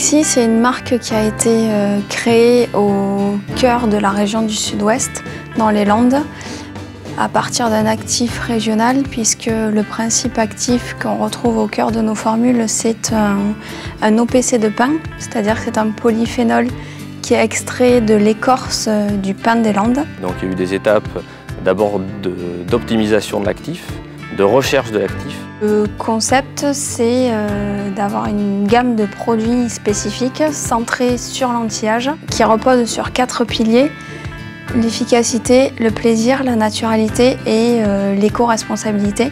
IXI, c'est une marque qui a été créée au cœur de la région du Sud-Ouest, dans les Landes, à partir d'un actif régional, puisque le principe actif qu'on retrouve au cœur de nos formules, c'est un OPC de pin, c'est-à-dire que c'est un polyphénol qui est extrait de l'écorce du pin des Landes. Donc il y a eu des étapes d'abord d'optimisation de l'actif, de recherche de l'actif. Le concept, c'est d'avoir une gamme de produits spécifiques centrés sur l'anti-âge, qui repose sur 4 piliers: l'efficacité, le plaisir, la naturalité et l'éco-responsabilité.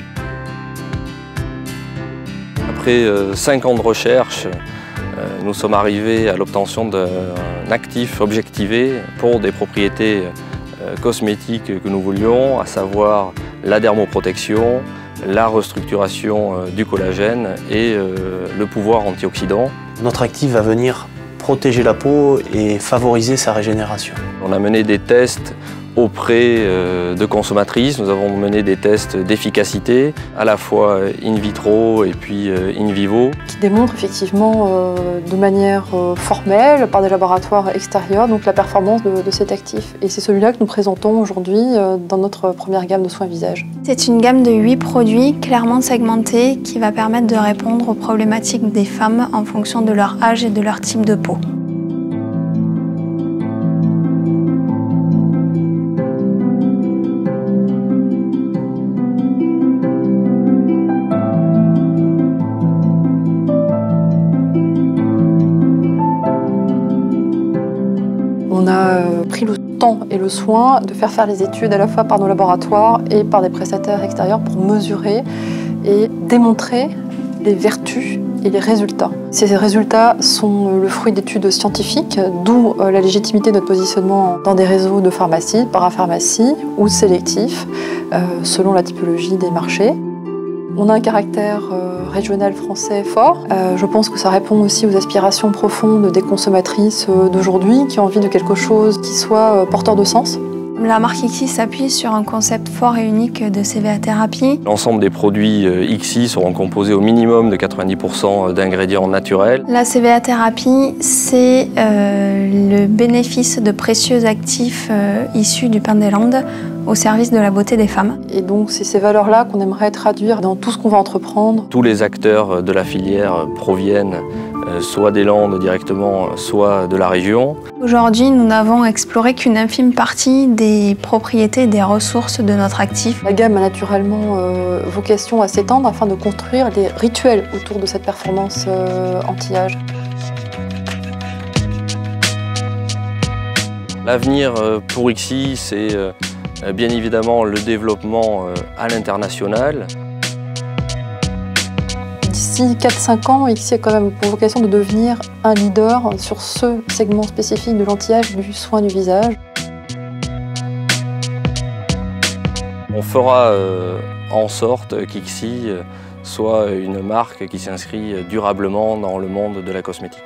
Après 5 ans de recherche, nous sommes arrivés à l'obtention d'un actif objectivé pour des propriétés cosmétiques que nous voulions, à savoir la dermoprotection, la restructuration du collagène et le pouvoir antioxydant. Notre actif va venir protéger la peau et favoriser sa régénération. On a mené des tests auprès de consommatrices, nous avons mené des tests d'efficacité, à la fois in vitro et puis in vivo. Qui démontrent effectivement de manière formelle, par des laboratoires extérieurs, donc la performance de cet actif. Et c'est celui-là que nous présentons aujourd'hui dans notre première gamme de soins visage. C'est une gamme de 8 produits clairement segmentés qui va permettre de répondre aux problématiques des femmes en fonction de leur âge et de leur type de peau. On a pris le temps et le soin de faire les études à la fois par nos laboratoires et par des prestataires extérieurs pour mesurer et démontrer les vertus et les résultats. Ces résultats sont le fruit d'études scientifiques, d'où la légitimité de notre positionnement dans des réseaux de pharmacies, parapharmacies ou sélectifs, selon la typologie des marchés. On a un caractère régional français fort. Je pense que ça répond aussi aux aspirations profondes des consommatrices d'aujourd'hui qui ont envie de quelque chose qui soit porteur de sens. La marque IXI s'appuie sur un concept fort et unique de CVA thérapie. L'ensemble des produits IXI seront composés au minimum de 90% d'ingrédients naturels. La CVA thérapie, c'est le bénéfice de précieux actifs issus du pin des Landes au service de la beauté des femmes. Et donc c'est ces valeurs-là qu'on aimerait traduire dans tout ce qu'on va entreprendre. Tous les acteurs de la filière proviennent soit des Landes directement, soit de la région. Aujourd'hui, nous n'avons exploré qu'une infime partie des propriétés et des ressources de notre actif. La gamme a naturellement vocation à s'étendre afin de construire des rituels autour de cette performance anti-âge. L'avenir pour IXI, c'est bien évidemment le développement à l'international. D'ici 4-5 ans, IXI a quand même pour vocation de devenir un leader sur ce segment spécifique de l'anti-âge, du soin du visage. On fera en sorte qu'IXI soit une marque qui s'inscrit durablement dans le monde de la cosmétique.